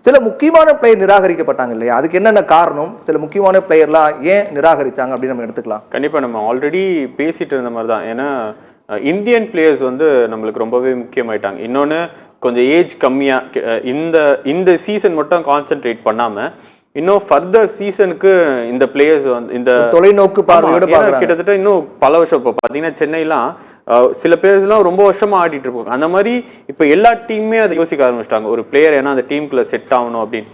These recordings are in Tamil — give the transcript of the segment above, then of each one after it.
சில முக்கியமான பிளேயர் நிராகரிக்கப்பட்டாங்க இல்லையா? அதுக்கு என்னென்ன காரணம்? சில முக்கியமான பிளேயர்லாம் ஏன் நிராகரிச்சாங்க அப்படின்னு நம்ம எடுத்துக்கலாம். கண்டிப்பாக நம்ம ஆல்ரெடி பேசிட்டு இருந்த மாதிரி தான். ஏன்னா இந்தியன் பிளேயர்ஸ் வந்து நம்மளுக்கு ரொம்பவே முக்கியமாயிட்டாங்க. இன்னொன்று கொஞ்சம் ஏஜ் கம்மியாக இந்த சீசன் மட்டும் கான்சென்ட்ரேட் பண்ணாமல் இன்னும் ஃபர்தர் சீசனுக்கு இந்த பிளேயர்ஸ் வந்து இந்த தொலைநோக்கு பார்வையோட கிட்டத்தட்ட இன்னும் பல வருஷம். இப்போ பார்த்தீங்கன்னா சென்னைலாம் சில பிளேயர்ஸ்லாம் ரொம்ப வருஷமா ஆடிட்டு இருப்பாங்க. அந்த மாதிரி இப்போ எல்லா டீமுமே அதை யோசிக்க ஆரம்பிச்சிட்டாங்க, ஒரு பிளேயர் ஏன்னா அந்த டீமுக்குள்ள செட் ஆகணும் அப்படின்னு.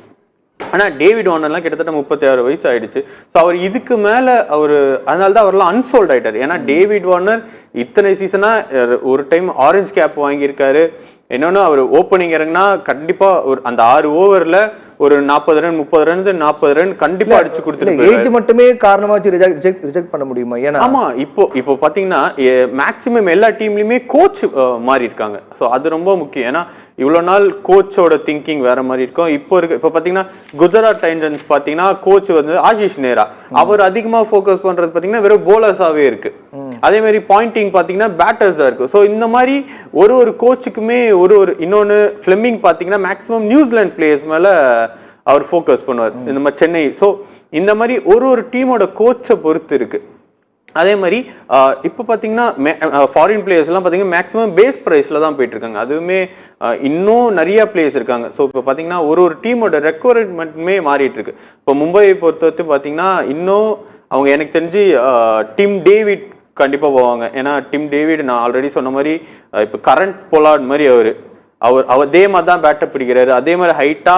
ஆனால் டேவிட் வார்னர்லாம் கிட்டத்தட்ட 36 வயசு ஆயிடுச்சு. ஸோ அவர் இதுக்கு மேலே அதனால தான் அவர்லாம் அன்சோல்ட் ஆகிட்டார். ஏன்னா டேவிட் வார்னர் இத்தனை சீசனாக ஒரு டைம் ஆரஞ்சு கேப் வாங்கியிருக்காரு. இன்னொன்று அவர் ஓப்பனிங் இறங்கினா கண்டிப்பாக அந்த 6 ஓவரில் ஒரு 40 ரன் 30 ரன் 40 ரன் கண்டிப்பா அடிச்சு கொடுத்துட்டு ஏஜ் மட்டுமே காரணமா ரிஜெக்ட் பண்ண முடியுமா? ஏன்னா ஆமா, இப்போ பாத்தீங்கன்னா மேக்ஸிமம் எல்லா டீம்லயுமே கோச் மாறி இருக்காங்க. ஸோ அது ரொம்ப முக்கியம். ஏன்னா இவ்வளவு நாள் கோச்சோட திங்கிங் வேற மாதிரி இருக்கும். இப்போ பாத்தீங்கன்னா குஜராத் டைட்டன்ஸ் பாத்தீங்கன்னா கோச் வந்து ஆஷிஷ் நேரா, அவர் அதிகமா ஃபோக்கஸ் பண்றது பாத்தீங்கன்னா வெறும் போலர்ஸாவே இருக்கு. அதே மாதிரி பாயிண்டிங் பாத்தீங்கன்னா பேட்டர்ஸ் தான் இருக்கு. ஸோ இந்த மாதிரி ஒரு கோச்சுக்குமே இன்னொன்று ஃபிளெமிங் பாத்தீங்கன்னா மேக்ஸிமம் நியூசிலாந்து பிளேயர்ஸ் மேல அவர் ஃபோக்கஸ் பண்ணுவார். இந்த மாதிரி சென்னை. ஸோ இந்த மாதிரி ஒரு டீமோட கோச்சை பொறுத்து இருக்கு. அதே மாதிரி இப்போ பார்த்தீங்கன்னா ஃபாரின் பிளேயர்ஸ்லாம் பார்த்தீங்கன்னா மேக்ஸிமம் பேஸ் ப்ரைஸில் தான் போயிட்டு இருக்காங்க. அதுவுமே இன்னும் நிறைய பிளேயர்ஸ் இருக்காங்க. ஸோ இப்போ பார்த்தீங்கன்னா ஒரு டீமோட ரெக்குவயர்மெண்ட்டுமே மாறிட்டு இருக்கு. இப்போ மும்பையை பொறுத்தவரைக்கும் பார்த்தீங்கன்னா இன்னும் அவங்க எனக்கு தெரிஞ்சு டிம் டேவிட் கண்டிப்பாக போவாங்க. ஏன்னா டிம் டேவிட் நான் ஆல்ரெடி சொன்ன மாதிரி இப்போ கரண்ட் பொலார்ட் மாதிரி அவர் அதே மாதிரி தான் பேட்டை பிடிக்கிறாரு. அதே மாதிரி ஹைட்டா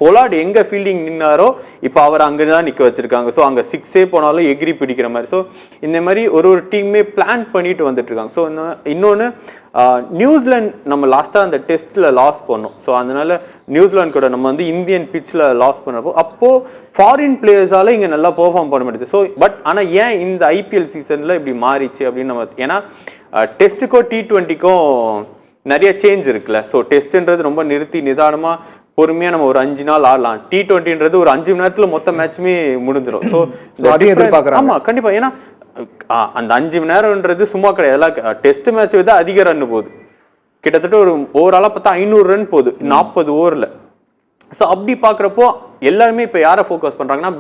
பொலார்டு எங்க ஃபீல்டிங் நின்னாரோ இப்போ அவர் அங்கே தான் நிற்க வச்சிருக்காங்க. ஸோ அங்கே 6 போனாலும் எகிரி பிடிக்கிற மாதிரி. ஸோ இந்த மாதிரி ஒரு டீமே பிளான் பண்ணிட்டு வந்துட்டு இருக்காங்க. ஸோ இன்னொன்று நியூசிலாந்து நம்ம லாஸ்ட்டாக அந்த டெஸ்ட்டில் லாஸ் பண்ணோம். ஸோ அதனால நியூசிலாந்து கூட நம்ம வந்து இந்தியன் பிச்சில் லாஸ் பண்ணப்போ அப்போது ஃபாரின் பிளேயர்ஸால இங்கே நல்லா பெர்ஃபார்ம் பண்ண முடியுது. ஸோ பட் ஆனால் ஏன் இந்த ஐபிஎல் சீசனில் இப்படி மாறிச்சு அப்படின்னு நம்ம, ஏன்னா டெஸ்ட்டுக்கும் T20க்கும் நிறைய சேஞ்ச் இருக்குல்ல. ஸோ டெஸ்ட்ன்றது ரொம்ப நிறுத்தி நிதானமாக பொறுமையாக நம்ம ஒரு 5 நாள் ஆடலாம். T20ன்றது ஒரு 5 மணி நேரத்தில் மொத்த மேட்சுமே முடிஞ்சிடும். ஸோ ஆமாம் கண்டிப்பாக. ஏன்னா அந்த 5 மணி நேரம்ன்றது சும்மா கிடையாது. எல்லாம் டெஸ்ட் மேட்ச் விட அதிக ரன் போகுது. கிட்டத்தட்ட ஒரு ஓவராலாக பார்த்தா 500 ரன் போகுது 40 ஓவரில். ஸோ அப்படி பார்க்குறப்போ எல்லாருமே இப்போ யாரை ஃபோக்கஸ் பண்ணுறாங்கன்னா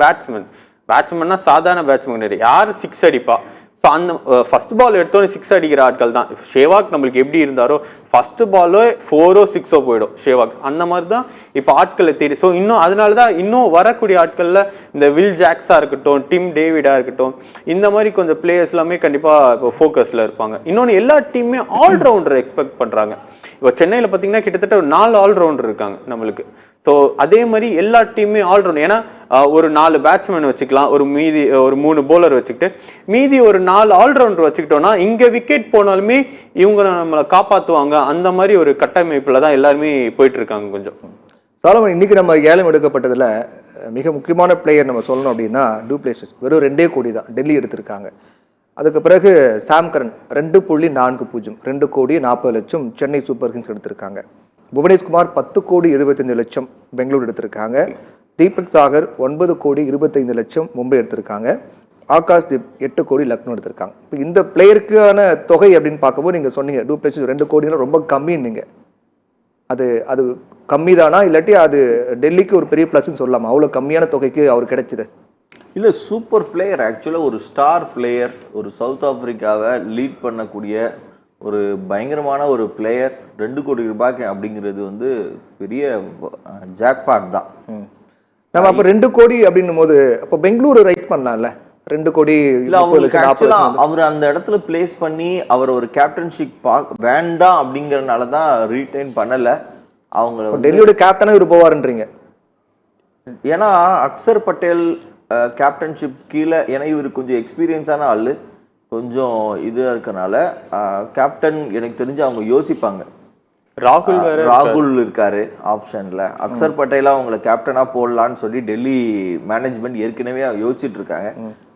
பேட்ஸ்மேன்னா சாதாரண பேட்ஸ்மேன் கிடையாது. யார் 6 அடிப்பா. ஸோ அந்த ஃபர்ஸ்ட் பால் எடுத்தோன்னே 6 அடிக்கிற ஆட்கள் தான். ஷேவாக் நம்மளுக்கு எப்படி இருந்தாரோ ஃபர்ஸ்ட் பாலோ 4 6 போயிடும் ஷேவாக். அந்த மாதிரி தான் இப்போ ஆட்களை தேடி. ஸோ இன்னும் அதனால தான் இன்னும் வரக்கூடிய ஆட்களில் இந்த வில் ஜாக்ஸாக இருக்கட்டும், டிம் டேவிடாக இருக்கட்டும், இந்த மாதிரி கொஞ்சம் பிளேயர்ஸ் எல்லாமே கண்டிப்பாக இப்போ ஃபோக்கஸில் இருப்பாங்க. இன்னொன்று எல்லா டீமுமே ஆல்ரவுண்டர் எக்ஸ்பெக்ட் பண்ணுறாங்க. இப்போ சென்னையில் பார்த்தீங்கன்னா கிட்டத்தட்ட 4 ஆல்ரவுண்டர் இருக்காங்க நம்மளுக்கு. ஸோ அதே மாதிரி எல்லா டீமுமே ஆல்ரவுண்ட். ஏன்னா ஒரு 4 பேட்ஸ்மேன் வச்சுக்கலாம், மீதி ஒரு 3 போலர் வச்சுக்கிட்டு மீதி ஒரு 4 ஆல்ரவுண்டர் வச்சுக்கிட்டோம்னா இங்கே விக்கெட் போனாலுமே இவங்க நம்மளை காப்பாற்றுவாங்க. அந்த மாதிரி ஒரு கட்டமைப்பில் தான் எல்லாருமே போயிட்டு இருக்காங்க. கொஞ்சம் சாலமன், இன்னைக்கு நம்ம ஏலம் எடுக்கப்பட்டதில் மிக முக்கியமான பிளேயர் நம்ம சொல்லணும் அப்படின்னா டு பிளேசஸ். வெறும் 2 கோடி தான் டெல்லி எடுத்திருக்காங்க. அதுக்கு பிறகு சாம் கரன் 2.40 2 கோடி 40 லட்சம் சென்னை சூப்பர் கிங்ஸ் எடுத்திருக்காங்க. புவனேஷ்குமார் 10 கோடி 75 லட்சம் பெங்களூர் எடுத்திருக்காங்க. தீபக் சாகர் 9 கோடி 25 லட்சம் மும்பை எடுத்திருக்காங்க. ஆகாஷ் தீப் 8 கோடி லக்னோ எடுத்திருக்காங்க. இப்போ இந்த பிளேயருக்கான தொகை அப்படின்னு பார்க்கும்போது நீங்கள் சொன்னீங்க டூ பிளேசஸ் 2 கோடினா ரொம்ப கம்மின்னு. அது கம்மி தானா, இல்லாட்டி அது டெல்லிக்கு ஒரு பெரிய ப்ளஸ்ன்னு சொல்லலாமா? அவ்வளோ கம்மியான தொகைக்கு அவர் கிடைச்சிது இல்லை, சூப்பர் பிளேயர். ஆக்சுவலாக ஒரு ஸ்டார் பிளேயர், ஒரு சவுத் ஆஃப்ரிக்காவை லீட் பண்ணக்கூடிய ஒரு பயங்கரமான ஒரு பிளேயர். 2 கோடி ரூபாய்க்கு அப்படிங்கிறது வந்து பெரிய ஜாக்பாட் தான். நம்ம அப்போ 2 கோடி அப்படின்னும் போது அப்போ பெங்களூரு ரைட் பண்ணலாம்ல 2 கோடி. இல்லை, அவர் அந்த இடத்துல பிளேஸ் பண்ணி அவர் ஒரு கேப்டன்ஷிப் வேண்டாம் அப்படிங்கறதுனால தான் ரீடைன் பண்ணலை. அவங்க டெல்லியோட கேப்டனாக இவர் போவாருன்றீங்க. ஏன்னா அக்சர் பட்டேல் கேப்டன்ஷிப் கீழே, ஏன்னா இவர் கொஞ்சம் எக்ஸ்பீரியன்ஸான ஆள், கொஞ்சம் இதாக இருக்கனால கேப்டன் எனக்கு தெரிஞ்சு அவங்க யோசிப்பாங்க. ராகுல் இருக்காரு ஆப்ஷன்ல. அக்சர் பட்டேலா அவங்களை கேப்டனா போடலான்னு சொல்லி டெல்லி மேனேஜ்மெண்ட் ஏற்கனவே யோசிச்சுட்டு இருக்காங்க.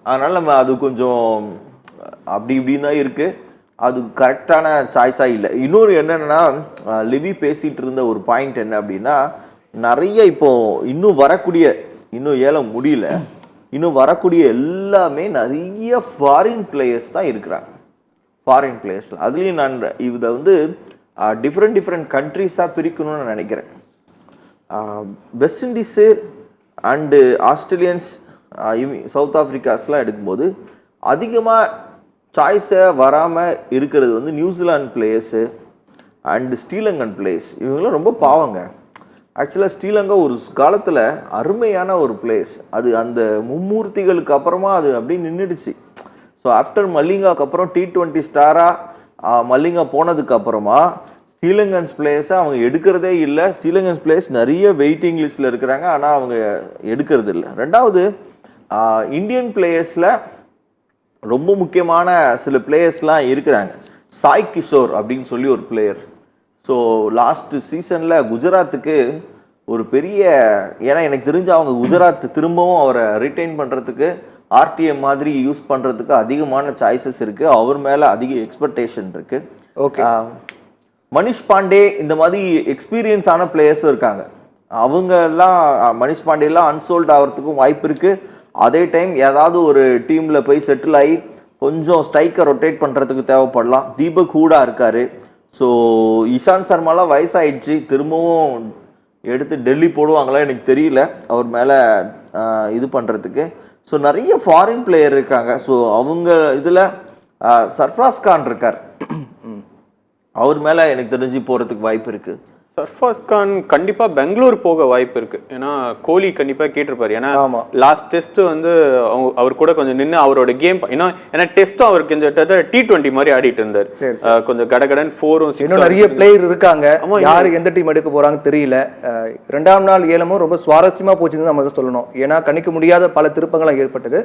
அதனால நம்ம அது கொஞ்சம் அப்படி இப்படின்னு தான் இருக்கு. அது கரெக்டான சாய்ஸா இல்லை. இன்னொரு என்னன்னா, லிவி பேசிட்டு இருந்த ஒரு பாயிண்ட் என்ன அப்படின்னா, நிறைய இப்போ இன்னும் ஏலம் முடியல, இன்னும் வரக்கூடிய எல்லாமே நிறைய ஃபாரின் பிளேயர்ஸ் தான் இருக்கிறாங்க. ஃபாரின் பிளேயர்ஸ்ல அதுலேயும் நான் இதை வந்து டிஃப்ரெண்ட் கண்ட்ரிஸாக பிரிக்கணும்னு நினைக்கிறேன். West Indies and Australians South ஆஃப்ரிக்காஸ்லாம் எடுக்கும்போது அதிகமாக சாய்ஸை வராமல் இருக்கிறது வந்து New Zealand players and Sri Lankan players. இவங்களாம் ரொம்ப பாவங்க. ஆக்சுவலாக ஸ்ரீலங்கா ஒரு காலத்தில் அருமையான ஒரு பிளேஸ். அது அந்த மும்மூர்த்திகளுக்கு அப்புறமா அது அப்படியே நின்றுடுச்சு. ஸோ ஆஃப்டர் மல்லிங்காவுக்கு அப்புறம் T20 ஸ்டாராக மல்லிங்கா போனதுக்கு அப்புறமா ஸ்ரீலங்கன்ஸ் பிளேயர்ஸை அவங்க எடுக்கிறதே இல்லை. ஸ்ரீலங்கன்ஸ் பிளேயர்ஸ் நிறைய வெயிட்டிங் லிஸ்ட்டில் இருக்கிறாங்க, ஆனால் அவங்க எடுக்கிறது இல்லை. ரெண்டாவது இந்தியன் பிளேயர்ஸில் ரொம்ப முக்கியமான சில பிளேயர்ஸ்லாம் இருக்கிறாங்க. சாய் கிஷோர் அப்படின்னு சொல்லி ஒரு பிளேயர். ஸோ லாஸ்ட் சீசனில் குஜராத்துக்கு ஒரு பெரிய, ஏன்னா எனக்கு தெரிஞ்சு அவங்க குஜராத் திரும்பவும் அவரை ரிட்டைன் பண்ணுறதுக்கு ஆர்டிஎம் மாதிரி யூஸ் பண்ணுறதுக்கு அதிகமான சாய்ஸஸ் இருக்குது. அவர் மேலே அதிக எக்ஸ்பெக்டேஷன் இருக்குது. ஓகே, மனிஷ் பாண்டே இந்த மாதிரி எக்ஸ்பீரியன்ஸான பிளேயர்ஸும் இருக்காங்க. அவங்கெல்லாம் மனிஷ் பாண்டேலாம் அன்சோல்ட் ஆகிறதுக்கும் வாய்ப்பு இருக்குது. அதே டைம் ஏதாவது ஒரு டீமில் போய் செட்டில் ஆகி கொஞ்சம் ஸ்ட்ரைக்கை ரொட்டேட் பண்ணுறதுக்கு தேவைப்படலாம். தீபக் ஹூடா இருக்கார். ஸோ இஷாந்த் சர்மாலாம் வயசாகிடுச்சு, திரும்பவும் எடுத்து டெல்லி போடுவாங்களா எனக்கு தெரியல அவர் மேலே இது பண்ணுறதுக்கு. ஸோ நிறைய ஃபாரின் பிளேயர் இருக்காங்க. ஸோ அவங்க இதில் சர்ஃப்ராஸ் கான் இருக்கார். அவர் மேலே எனக்கு தெரிஞ்சு போகிறதுக்கு வாய்ப்பு இருக்குது. சர்ஃப்ராஸ் கான் கண்டிப்பா பெங்களூர் போக வாய்ப்பு இருக்கு. ஏன்னா கோலி கண்டிப்பா கேட்டிருப்பாரு. ஏன்னா லாஸ்ட் டெஸ்ட் வந்து அவர் கூட கொஞ்சம் நின்று அவரோட கேம், ஏன்னா டெஸ்ட்டும் அவருக்கு கொஞ்சம் T20 மாதிரி ஆடிட்டு இருந்தார். கொஞ்சம் கடகடன் 4 இன்னும் நிறைய பிளேயர் இருக்காங்க. யாரு எந்த டீம் எடுக்க போறாங்க தெரியல. இரண்டாம் நாள் ஏலமும் ரொம்ப சுவாரஸ்யமா போச்சுன்னு நம்ம சொல்லணும். ஏன்னா கணிக்க முடியாத பல திருப்பங்கள் ஏற்பட்டது.